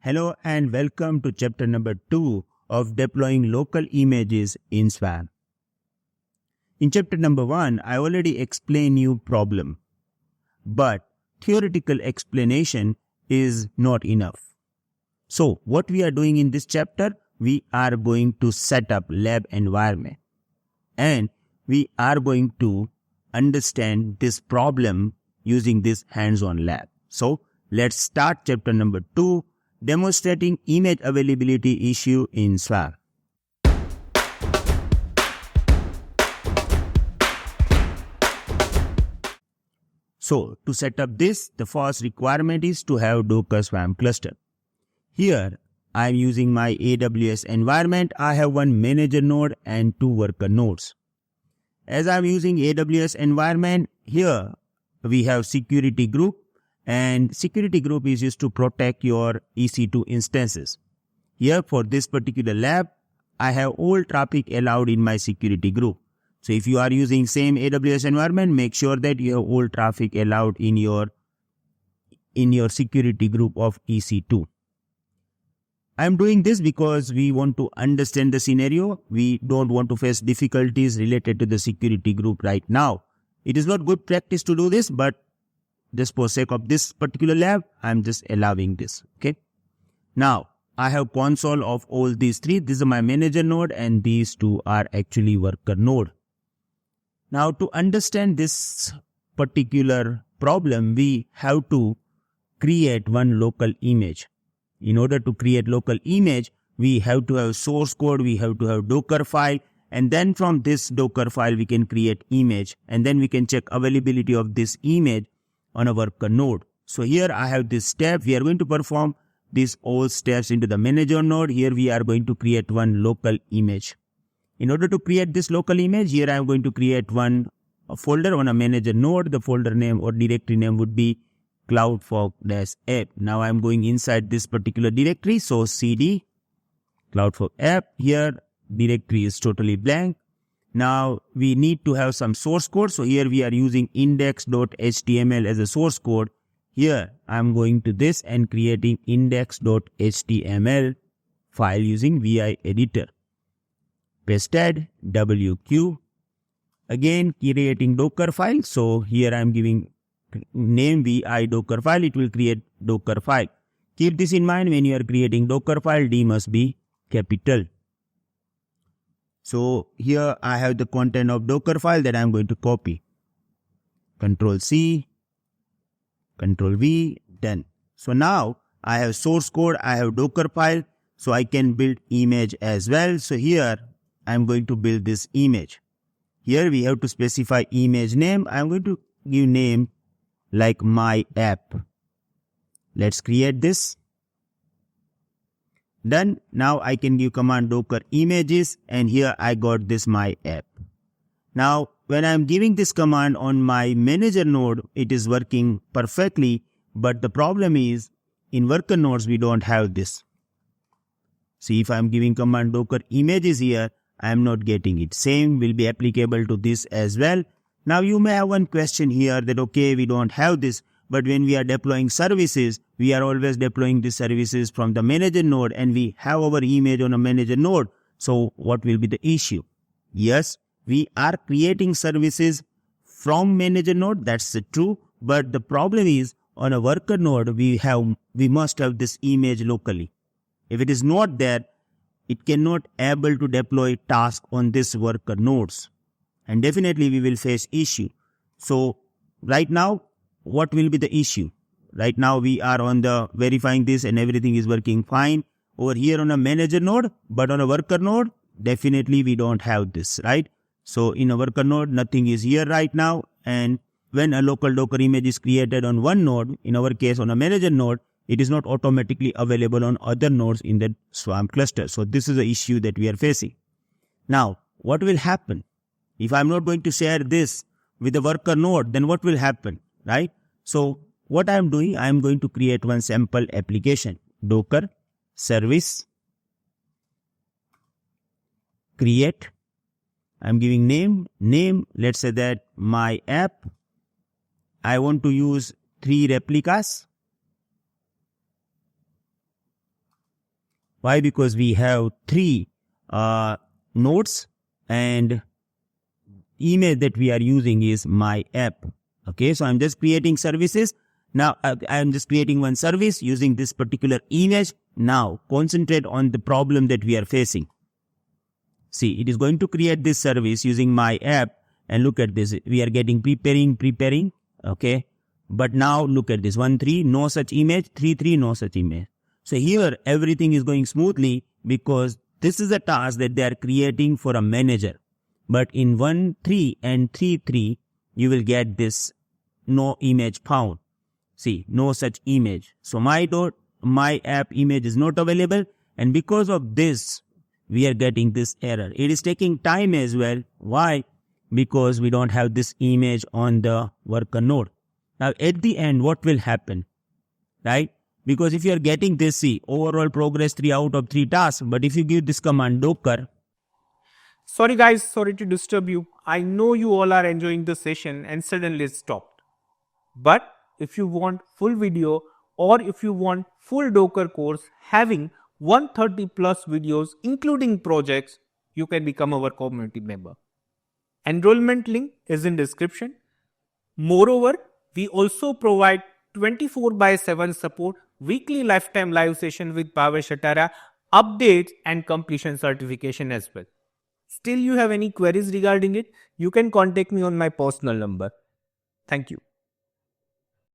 Hello and welcome to chapter number 2 of deploying local images in SWAMP. In chapter number 1, I already explained you problem, but theoretical explanation is not enough. So what we are doing in this chapter, we are going to set up lab environment and we are going to understand this problem using this hands-on lab. So let's start chapter number 2. Demonstrating image availability issue in SWAMP. So to set up this, the first requirement is to have Docker SWAMP cluster. Here I am using my AWS environment. I have one manager node and 2 worker nodes. As I am using AWS environment, here we have security group. And security group is used to protect your EC2 instances. Here for this particular lab, I have all traffic allowed in my security group. So if you are using same AWS environment, make sure that you have all traffic allowed in your security group of EC2. I am doing this because we want to understand the scenario. We don't want to face difficulties related to the security group right now. It is not good practice to do this, but just for sake of this particular lab, I am just allowing this. Okay. Now, I have console of all these 3. This is my manager node and these 2 are actually worker node. Now, to understand this particular problem, we have to create one local image. In order to create local image, we have to have source code, we have to have Docker file, and then from this Docker file, we can create image and then we can check availability of this image on a worker node. So here I have this step. We are going to perform these all steps into the manager node. Here we are going to create one local image. In order to create this local image, here I am going to create one folder on a manager node. The folder name or directory name would be CloudFolks-app. Now I am going inside this particular directory. So cd CloudFolks app. Here directory is totally blank. Now we need to have some source code. So here we are using index.html as a source code. Here I am going to this and creating index.html file using VI editor. Pasted WQ. Again creating Docker file. So here I am giving name VI Docker file. It will create Docker file. Keep this in mind when you are creating Docker file. D must be capital. So here I have the content of Docker file that I am going to copy. Control C, Control V, done. So now I have source code, I have Docker file, so I can build image as well. So here I am going to build this image. Here we have to specify image name. I am going to give name like my app. Let's create this. Done. Now I can give command Docker images and here I got this my app. Now when I am giving this command on my manager node, it is working perfectly, but the problem is in worker nodes we don't have this. See, if I am giving command Docker images here, I am not getting it. Same will be applicable to this as well. Now you may have one question here that okay, we don't have this. But when we are deploying services, we are always deploying the services from the manager node and we have our image on a manager node. So what will be the issue? Yes, we are creating services from manager node. That's true. But the problem is on a worker node, we must have this image locally. If it is not there, it cannot able to deploy task on this worker nodes. And definitely we will face issue. So right now, what will be the issue? Right now we are on the verifying this and everything is working fine over here on a manager node, but on a worker node, definitely we don't have this, right? So in a worker node, nothing is here right now. And when a local Docker image is created on one node, in our case on a manager node, it is not automatically available on other nodes in the SWAMP cluster. So this is the issue that we are facing. Now, what will happen? If I'm not going to share this with the worker node, then what will happen? Right? So what I am doing, I am going to create one sample application. Docker service create. I am giving name. Let's say that my app. I want to use 3 replicas. Why? Because we have 3 nodes and image that we are using is my app. Okay, so I'm just creating services. Now I'm just creating one service using this particular image. Now concentrate on the problem that we are facing. See, it is going to create this service using my app, and look at this. We are getting preparing. Okay, but now look at this 1.3 no such image, 3.3 no such image. So here everything is going smoothly because this is a task that they are creating for a manager. But in 1.3 and 3.3 you will get this no image found. See, no such image. So my app image is not available, and because of this we are getting this error. It is taking time as well. Why? Because we don't have this image on the worker node. Now at the end what will happen? Right? Because if you are getting this, see, overall progress 3 out of 3 tasks, but if you give this command docker. Sorry guys, sorry to disturb you. I know you all are enjoying the session and suddenly it stopped. But if you want full video or if you want full Docker course having 130 plus videos including projects, you can become our community member. Enrollment link is in description. Moreover, we also provide 24/7 support, weekly lifetime live session with Bhavesh Shatara, updates and completion certification as well. Still you have any queries regarding it, you can contact me on my personal number. Thank you.